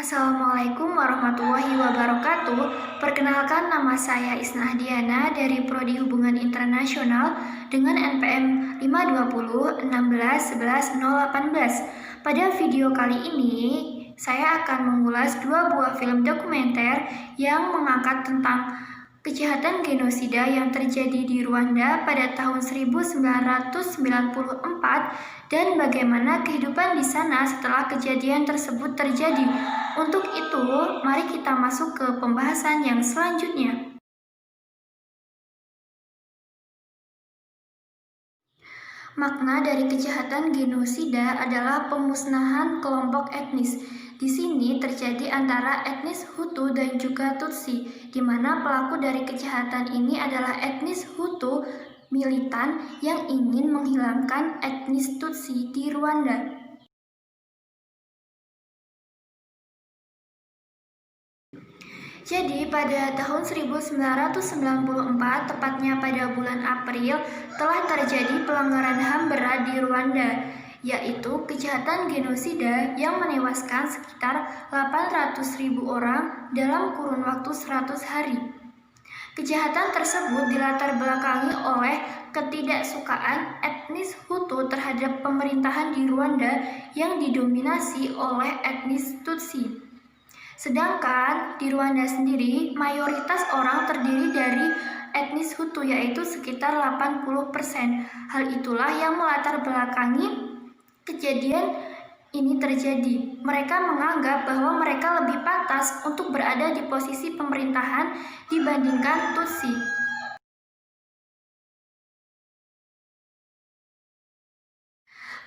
Assalamualaikum warahmatullahi wabarakatuh. Perkenalkan, nama saya Isna Ahdiana dari Prodi Hubungan Internasional dengan NPM 520161118. Pada video kali ini, saya akan mengulas dua buah film dokumenter yang mengangkat tentang kejahatan genosida yang terjadi di Rwanda pada tahun 1994 dan bagaimana kehidupan di sana setelah kejadian tersebut terjadi. Untuk itu, mari kita masuk ke pembahasan yang selanjutnya. Makna dari kejahatan genosida adalah pemusnahan kelompok etnis. Di sini terjadi antara etnis Hutu dan juga Tutsi, di mana pelaku dari kejahatan ini adalah etnis Hutu militan yang ingin menghilangkan etnis Tutsi di Rwanda. Jadi pada tahun 1994, tepatnya pada bulan April, telah terjadi pelanggaran HAM berat di Rwanda, yaitu kejahatan genosida yang menewaskan sekitar 800.000 orang dalam kurun waktu 100 hari. Kejahatan tersebut dilatar belakangi oleh ketidaksukaan etnis Hutu terhadap pemerintahan di Rwanda yang didominasi oleh etnis Tutsi. Sedangkan di Rwanda sendiri, mayoritas orang terdiri dari etnis Hutu, yaitu sekitar 80%. Hal itulah yang melatar belakangi kejadian ini terjadi. Mereka menganggap bahwa mereka lebih pantas untuk berada di posisi pemerintahan dibandingkan Tutsi.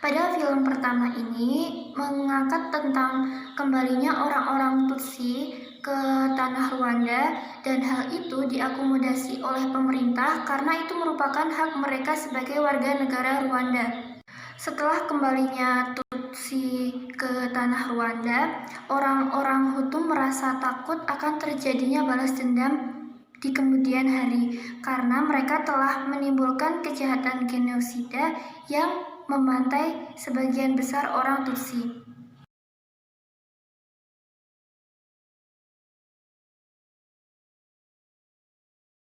Pada film pertama ini mengangkat tentang kembalinya orang-orang Tutsi ke tanah Rwanda, dan hal itu diakomodasi oleh pemerintah karena itu merupakan hak mereka sebagai warga negara Rwanda. Setelah kembalinya Tutsi ke tanah Rwanda, orang-orang Hutu merasa takut akan terjadinya balas dendam di kemudian hari karena mereka telah menimbulkan kejahatan genosida yang membantai sebagian besar orang Tutsi.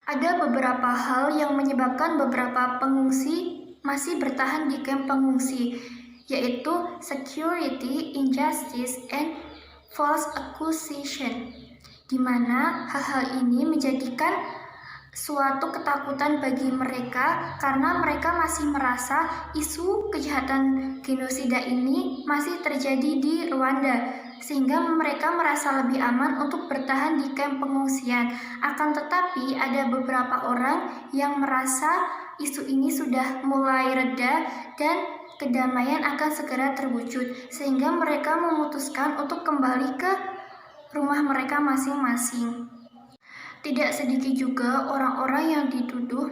Ada beberapa hal yang menyebabkan beberapa pengungsi masih bertahan di kamp pengungsi, yaitu security, injustice, and false accusation, di mana hal-hal ini menjadikan suatu ketakutan bagi mereka karena mereka masih merasa isu kejahatan genosida ini masih terjadi di Rwanda, sehingga mereka merasa lebih aman untuk bertahan di kamp pengungsian. Akan tetapi ada beberapa orang yang merasa isu ini sudah mulai reda dan kedamaian akan segera terwujud, sehingga mereka memutuskan untuk kembali ke rumah mereka masing-masing. Tidak sedikit juga orang-orang yang dituduh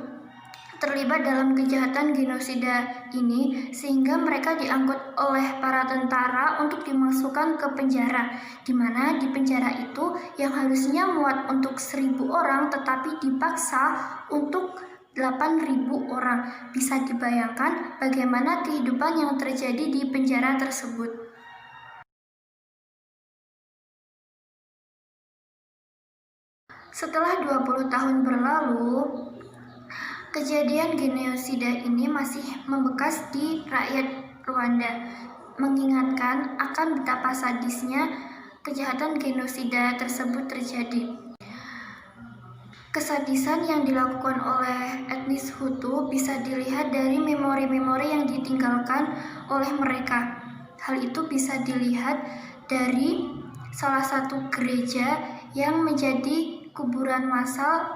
terlibat dalam kejahatan genosida ini, sehingga mereka diangkut oleh para tentara untuk dimasukkan ke penjara, di mana di penjara itu yang harusnya muat untuk 1.000 orang tetapi dipaksa untuk 8.000 orang. Bisa dibayangkan bagaimana kehidupan yang terjadi di penjara tersebut. Setelah 20 tahun berlalu, kejadian genosida ini masih membekas di rakyat Rwanda, mengingatkan akan betapa sadisnya kejahatan genosida tersebut terjadi. Kesadisan yang dilakukan oleh etnis Hutu bisa dilihat dari memori-memori yang ditinggalkan oleh mereka. Hal itu bisa dilihat dari salah satu gereja yang menjadi kuburan massal,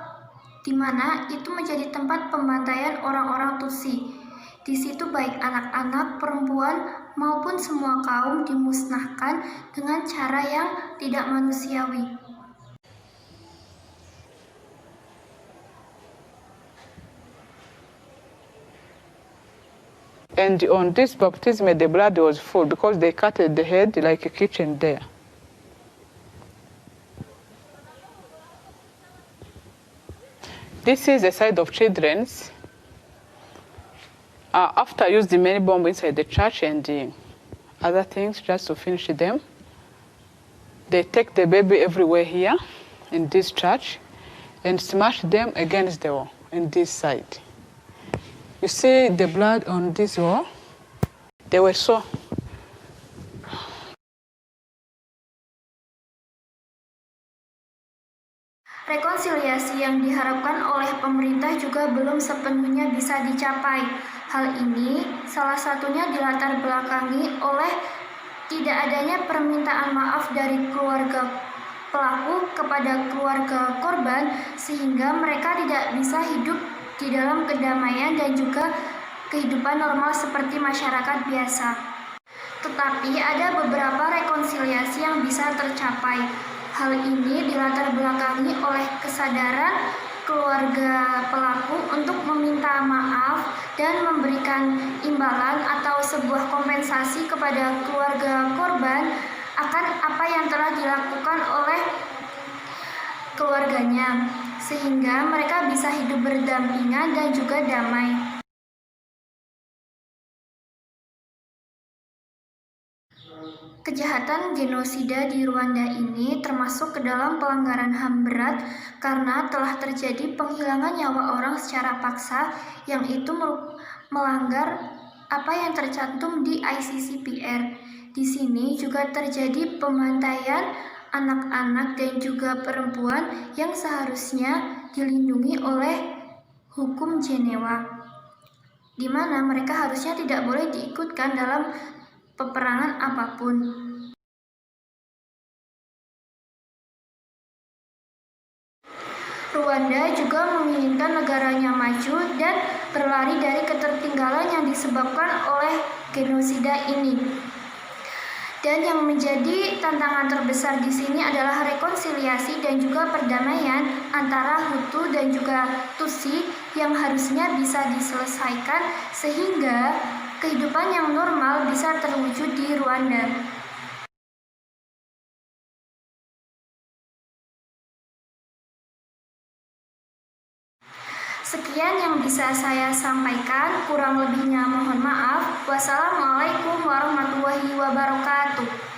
di mana itu menjadi tempat pembantaian orang-orang Tutsi. Di situ baik anak-anak, perempuan, maupun semua kaum dimusnahkan dengan cara yang tidak manusiawi. And on this baptism, the blood was full because they cut the head like a kitchen there. This is the side of children's. After I used the many bomb inside the church and other things just to finish them. they take the baby everywhere here in this church and smash them against the wall in this side. You see the blood on this wall? They were so. Rekonsiliasi yang diharapkan oleh pemerintah juga belum sepenuhnya bisa dicapai. Hal ini salah satunya dilatar belakangi oleh tidak adanya permintaan maaf dari keluarga pelaku kepada keluarga korban, sehingga mereka tidak bisa hidup di dalam kedamaian dan juga kehidupan normal seperti masyarakat biasa. Tetapi ada beberapa rekonsiliasi yang bisa tercapai. Hal ini dilatar belakangi oleh kesadaran keluarga pelaku untuk meminta maaf dan memberikan imbalan atau sebuah kompensasi kepada keluarga korban akan apa yang telah dilakukan oleh keluarganya, sehingga mereka bisa hidup berdampingan dan juga damai. Kejahatan genosida di Rwanda ini termasuk ke dalam pelanggaran HAM berat karena telah terjadi penghilangan nyawa orang secara paksa, yang itu melanggar apa yang tercantum di ICCPR. Di sini juga terjadi pembantaian anak-anak dan juga perempuan yang seharusnya dilindungi oleh hukum Jenewa, di mana mereka harusnya tidak boleh diikutkan dalam peperangan apapun. Rwanda juga menginginkan negaranya maju dan berlari dari ketertinggalan yang disebabkan oleh genosida ini. Dan yang menjadi tantangan terbesar di sini adalah rekonsiliasi dan juga perdamaian antara Hutu dan juga Tutsi yang harusnya bisa diselesaikan sehingga kehidupan yang normal bisa terwujud di Rwanda. Sekian yang bisa saya sampaikan, kurang lebihnya mohon maaf. Wassalamualaikum warahmatullahi wabarakatuh.